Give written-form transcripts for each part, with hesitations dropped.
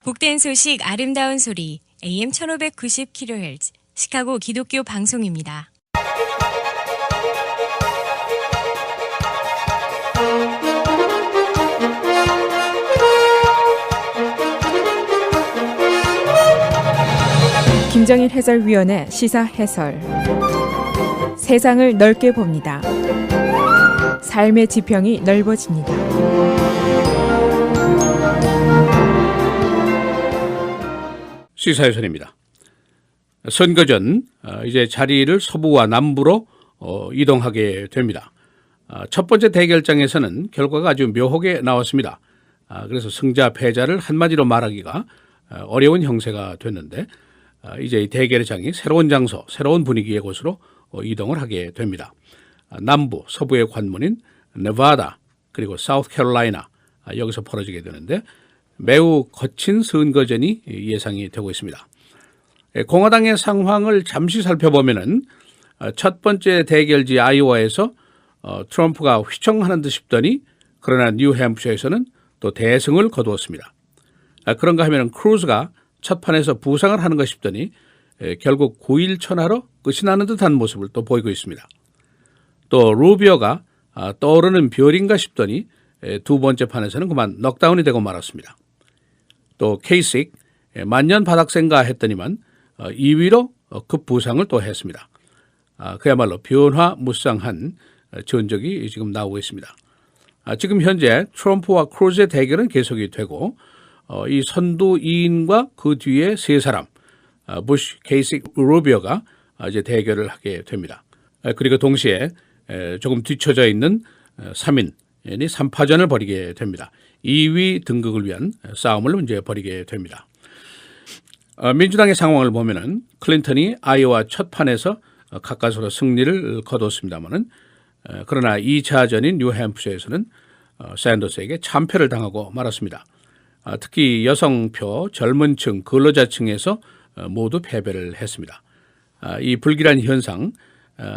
복된 소식 아름다운 소리 AM 1590kHz 시카고 기독교 방송입니다. 김정일 해설위원의 시사 해설. 세상을 넓게 봅니다. 삶의 지평이 넓어집니다. 시사해설입니다. 선거 전 이제 자리를 서부와 남부로 이동하게 됩니다. 첫 번째 대결장에서는 결과가 아주 묘하게 나왔습니다. 그래서 승자 패자를 한마디로 말하기가 어려운 형세가 됐는데 이제 이 대결의 장이 새로운 장소, 새로운 분위기의 곳으로 이동을 하게 됩니다. 남부, 서부의 관문인 네바다 그리고 사우스캐롤라이나 여기서 벌어지게 되는데 매우 거친 선거전이 예상이 되고 있습니다. 공화당의 상황을 잠시 살펴보면은 첫 번째 대결지 아이오와에서 트럼프가 휘청하는 듯 싶더니 그러나 뉴햄프셔에서는 또 대승을 거두었습니다. 그런가 하면은 크루즈가 첫 판에서 부상을 하는 것 싶더니 결국 9일 천하로 끝이 나는 듯한 모습을 또 보이고 있습니다. 또 루비오가 떠오르는 별인가 싶더니 두 번째 판에서는 그만 넉다운이 되고 말았습니다. 또 케이식 만년 바닥센가 했더니만 2위로 급부상을 또 했습니다. 그야말로 변화무쌍한 전적이 지금 나오고 있습니다. 지금 현재 트럼프와 크루즈의 대결은 계속이 되고 이 선두 2인과 그 뒤에 세 사람 부시, 케이식, 루비오가 이제 대결을 하게 됩니다. 그리고 동시에 조금 뒤처져 있는 3인이 3파전을 벌이게 됩니다. 2위 등극을 위한 싸움을 이제 벌이게 됩니다. 민주당의 상황을 보면은 클린턴이 아이오와 첫 판에서 가까스로 승리를 거뒀습니다만은 그러나 2차전인 뉴햄프셔에서는 샌더스에게 참패를 당하고 말았습니다. 특히 여성표, 젊은층, 근로자층에서 모두 패배를 했습니다. 이 불길한 현상,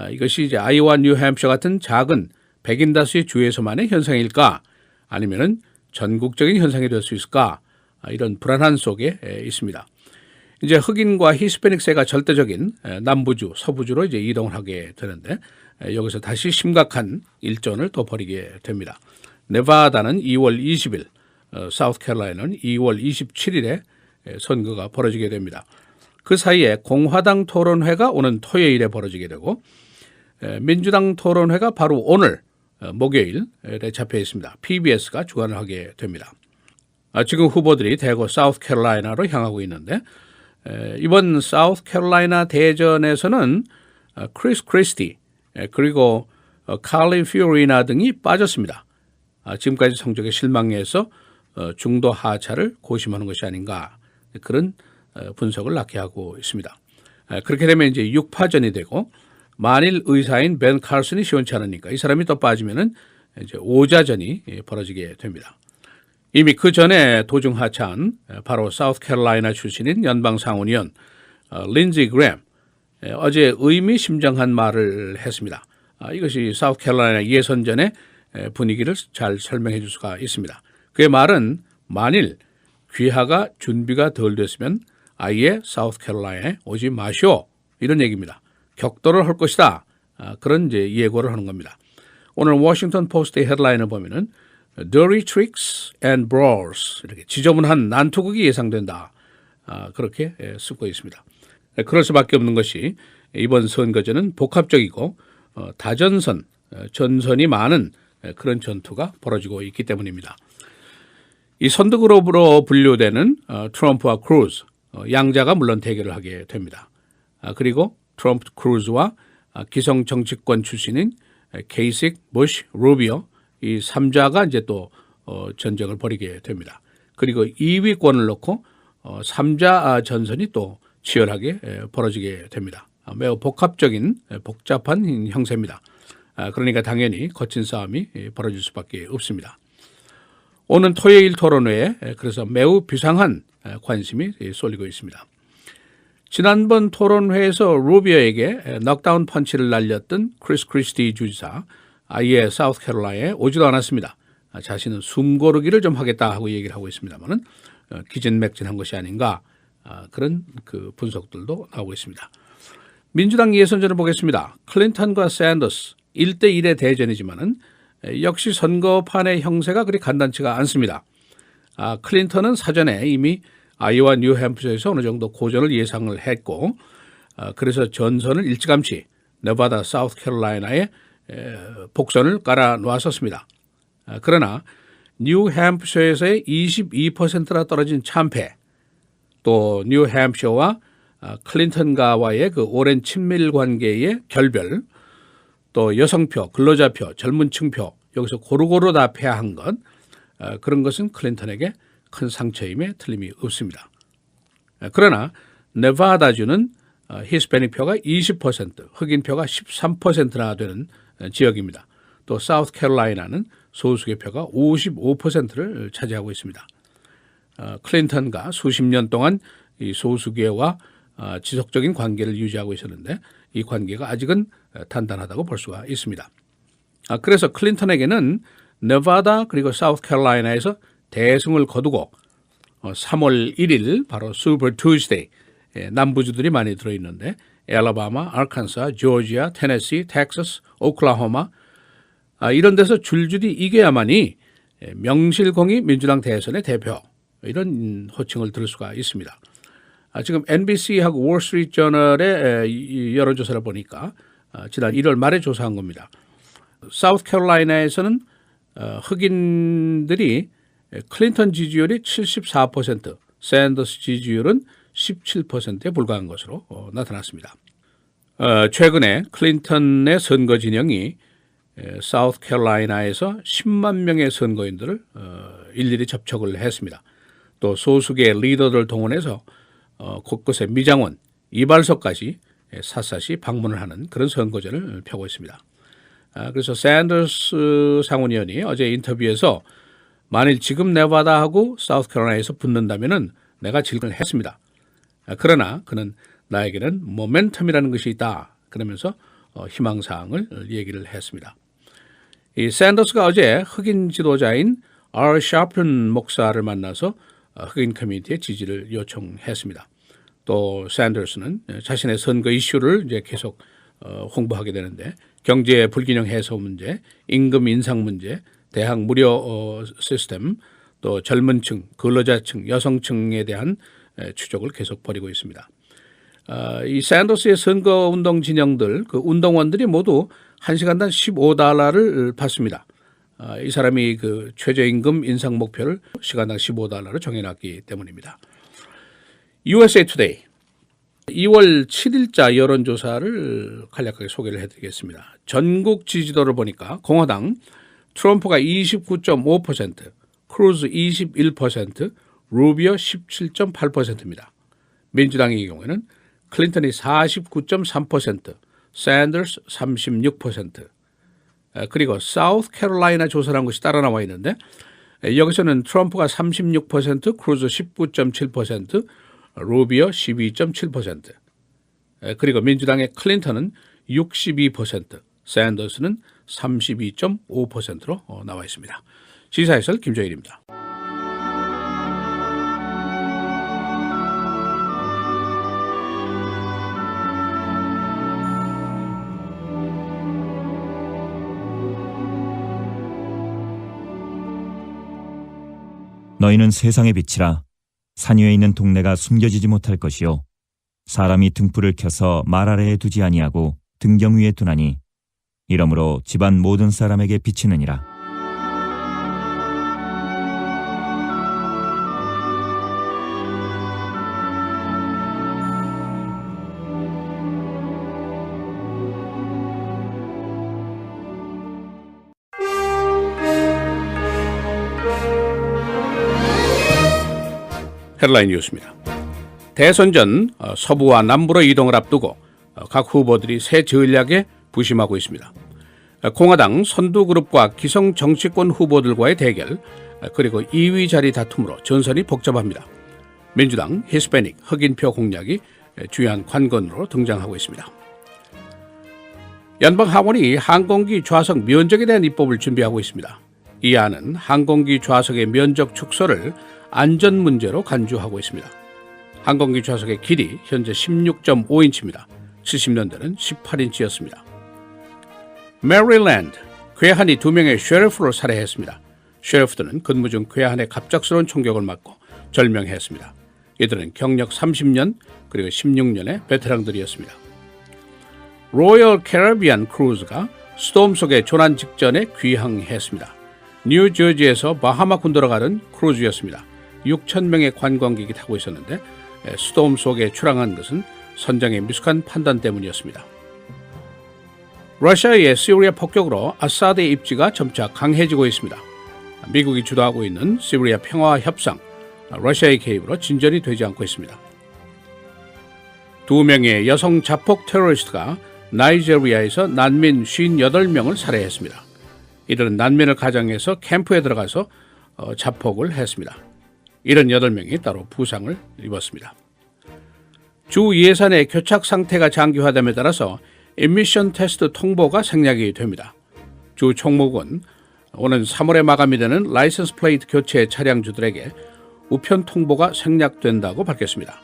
이것이 이제 아이오와 뉴햄프셔 같은 작은 백인 다수의 주에서만의 현상일까 아니면은 전국적인 현상이 될 수 있을까 이런 불안한 속에 있습니다. 이제 흑인과 히스패닉세가 절대적인 남부주, 서부주로 이제 이동을 하게 되는데 여기서 다시 심각한 일전을 또 벌이게 됩니다. 네바다는 2월 20일, 사우스캐롤라이나는 2월 27일에 선거가 벌어지게 됩니다. 그 사이에 공화당 토론회가 오는 토요일에 벌어지게 되고 민주당 토론회가 바로 오늘 목요일에 잡혀 있습니다. PBS가 주관을 하게 됩니다. 지금 후보들이 대거 사우스캐롤라이나로 향하고 있는데 이번 사우스캐롤라이나 대전에서는 크리스 크리스티 그리고 칼리 퓨리나 등이 빠졌습니다. 지금까지 성적에 실망해서 중도 하차를 고심하는 것이 아닌가 그런 분석을 낳게 하고 있습니다. 그렇게 되면 이제 6파전이 되고 만일 의사인 벤 칼슨이 시원치 않으니까 이 사람이 또 빠지면은 이제 5자전이 벌어지게 됩니다. 이미 그 전에 도중 하차한 바로 사우스캐롤라이나 출신인 연방 상원의원 린지 그램 어제 의미심장한 말을 했습니다. 이것이 사우스캐롤라이나 예선전의 분위기를 잘 설명해 줄 수가 있습니다. 그의 말은 만일 귀하가 준비가 덜 됐으면 아예 사우스캐롤라이나에 오지 마시오 이런 얘기입니다. 격돌을 할 것이다. 그런 이제 예고를 하는 겁니다. 오늘 워싱턴 포스트의 헤드라인을 보면은 Dirty Tricks and Brawls 이렇게 지저분한 난투극이 예상된다. 그렇게 쓰고 있습니다. 그럴 수밖에 없는 것이 이번 선거전은 복합적이고 다전선, 전선이 많은 그런 전투가 벌어지고 있기 때문입니다. 이 선두그룹으로 분류되는 트럼프와 크루즈 양자가 물론 대결을 하게 됩니다. 그리고 트럼프 크루즈와 기성 정치권 출신인 케이식, 부시, 루비오 이 3자가 이제 또 전쟁을 벌이게 됩니다. 그리고 2위권을 놓고 3자 전선이 또 치열하게 벌어지게 됩니다. 매우 복합적인 복잡한 형세입니다. 그러니까 당연히 거친 싸움이 벌어질 수밖에 없습니다. 오는 토요일 토론회에 그래서 매우 비상한 관심이 쏠리고 있습니다. 지난번 토론회에서 루비오에게 넉다운 펀치를 날렸던 크리스 크리스티 주지사 아예 사우스캐롤라이나에 오지도 않았습니다. 자신은 숨고르기를 좀 하겠다 하고 얘기를 하고 있습니다만은 기진맥진한 것이 아닌가 그런 그 분석들도 나오고 있습니다. 민주당 예선전을 보겠습니다. 클린턴과 샌더스 1대1의 대전이지만은 역시 선거판의 형세가 그리 간단치가 않습니다. 클린턴은 사전에 이미 아이오와 뉴햄프셔에서 어느 정도 고전을 예상을 했고 그래서 전선을 일찌감치 네바다, 사우스캐롤라이나에 복선을 깔아 놓았었습니다. 그러나 뉴햄프셔에서의 22%나 떨어진 참패, 또 뉴햄프셔와 클린턴과의 그 오랜 친밀 관계의 결별, 또 여성표, 근로자표, 젊은층표 여기서 고루고루 다 패한 것, 그런 것은 클린턴에게 큰 상처임에 틀림이 없습니다. 그러나 네바다주는 히스패닉 표가 20%, 흑인 표가 13%나 되는 지역입니다. 또 사우스캐롤라이나는 소수계 표가 55%를 차지하고 있습니다. 클린턴과 수십 년 동안 이 소수계와 지속적인 관계를 유지하고 있었는데 이 관계가 아직은 단단하다고 볼 수가 있습니다. 그래서 클린턴에게는 네바다 그리고 사우스캐롤라이나에서 대승을 거두고 3월 1일 바로 슈퍼 투즈데이 남부주들이 많이 들어있는데 엘라바마, 아칸사, 조지아, 테네시, 텍사스, 오클라호마 이런 데서 줄줄이 이겨야만이 명실공히 민주당 대선의 대표 이런 호칭을 들을 수가 있습니다. 지금 NBC하고 월스트리트저널의 여론조사를 보니까 지난 1월 말에 조사한 겁니다. 사우스캐롤라이나에서는 흑인들이 클린턴 지지율이 74%, 샌더스 지지율은 17%에 불과한 것으로 나타났습니다. 최근에 클린턴의 선거 진영이 사우스캐롤라이나에서 10만 명의 선거인들을 일일이 접촉을 했습니다. 또 소수계 리더들 동원해서 곳곳에 미장원, 이발소까지 샅샅이 방문을 하는 그런 선거전을 펴고 있습니다. 그래서 샌더스 상원의원이 어제 인터뷰에서 만일 지금 네바다하고 사우스캐롤라이나에서 붙는다면은 내가 질문을 했습니다. 그러나 그는 나에게는 모멘텀이라는 것이 있다. 그러면서 희망사항을 얘기를 했습니다. 이 샌더스가 어제 흑인 지도자인 R. 샤픈 목사를 만나서 흑인 커뮤니티의 지지를 요청했습니다. 또 샌더스는 자신의 선거 이슈를 이제 계속 홍보하게 되는데 경제 불균형 해소 문제, 임금 인상 문제, 대학 무료 시스템, 또 젊은층, 근로자층, 여성층에 대한 추적을 계속 벌이고 있습니다. 이 샌더스의 선거운동 진영들, 그 운동원들이 모두 1시간당 $15를 받습니다. 이 사람이 그 최저임금 인상 목표를 시간당 $15로 정해놨기 때문입니다. USA Today 2월 7일자 여론조사를 간략하게 소개를 해드리겠습니다. 전국 지지도를 보니까 공화당 트럼프가 29.5%, 크루즈 21%, 루비오 17.8%입니다. 민주당의 경우에는 클린턴이 49.3%, 샌더스 36%, 그리고 사우스캐롤라이나 조사라는 것이 따라 나와 있는데 여기서는 트럼프가 36%, 크루즈 19.7%, 루비오 12.7%, 그리고 민주당의 클린턴은 62%, 샌더스는 32.5%로 나와 있습니다. 시사해설 김정일입니다. 너희는 세상의 빛이라. 산 위에 있는 동네가 숨겨지지 못할 것이요 사람이 등불을 켜서 말 아래에 두지 아니하고 등경 위에 두나니 이러므로 집안 모든 사람에게 비치느니라. 헤드라인 뉴스입니다. 대선 전 서부와 남부로 이동을 앞두고 각 후보들이 새 전략에 부심하고 있습니다. 공화당 선두그룹과 기성 정치권 후보들과의 대결, 그리고 2위 자리 다툼으로 전선이 복잡합니다. 민주당 히스패닉 흑인표 공략이 주요한 관건으로 등장하고 있습니다. 연방하원이 항공기 좌석 면적에 대한 입법을 준비하고 있습니다. 이 안은 항공기 좌석의 면적 축소를 안전 문제로 간주하고 있습니다. 항공기 좌석의 길이 현재 16.5인치입니다. 70년대는 18인치였습니다. 메리랜드, 괴한이 2명의 셰리프를 살해했습니다. 셰리프들은 근무 중 괴한의 갑작스러운 총격을 맞고 절명했습니다. 이들은 경력 30년 그리고 16년의 베테랑들이었습니다. 로열 캐리비안 크루즈가 스톰 속에 조난 직전에 귀향했습니다. 뉴저지에서 바하마 군도로 가는 크루즈였습니다. 6,000명의 관광객이 타고 있었는데 스톰 속에 출항한 것은 선장의 미숙한 판단 때문이었습니다. 러시아의 시리아 폭격으로 아사드의 입지가 점차 강해지고 있습니다. 미국이 주도하고 있는 시리아 평화 협상, 러시아의 개입으로 진전이 되지 않고 있습니다. 2명의 여성 자폭 테러리스트가 나이지리아에서 난민 58명을 살해했습니다. 이들은 난민을 가장해서 캠프에 들어가서 자폭을 했습니다. 78명이 따로 부상을 입었습니다. 주 예산의 교착 상태가 장기화됨에 따라서 임미션 테스트 통보가 생략이 됩니다. 주 총무국은 오는 3월에 마감이 되는 라이선스 플레이트 교체 차량주들에게 우편 통보가 생략된다고 밝혔습니다.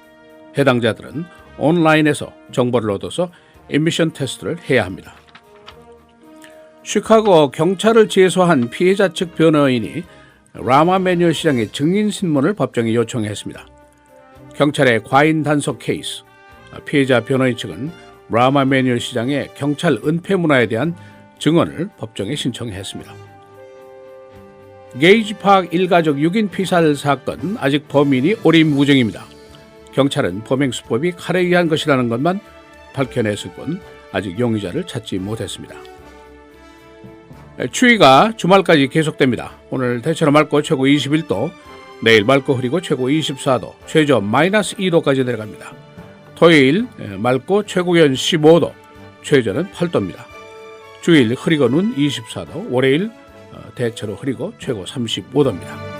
해당자들은 온라인에서 정보를 얻어서 임미션 테스트를 해야 합니다. 시카고 경찰을 제소한 피해자 측 변호인이 라마 매뉴얼 시장의 증인신문을 법정에 요청했습니다. 경찰의 과잉 단속 케이스, 피해자 변호인 측은 라마 매뉴얼 시장의 경찰 은폐 문화에 대한 증언을 법정에 신청했습니다. 게이지 파크 일가족 6인 피살 사건, 아직 범인이 오리무중입니다. 경찰은 범행 수법이 칼에 의한 것이라는 것만 밝혀냈을 뿐 아직 용의자를 찾지 못했습니다. 추위가 주말까지 계속됩니다. 오늘 대체로 맑고 최고 21도, 내일 맑고 흐리고 최고 24도, 최저 마이너스 2도까지 내려갑니다. 토요일 맑고 최고기온 15도, 최저는 8도입니다. 주일 흐리고 눈 24도, 월요일 대체로 흐리고 최고 35도입니다.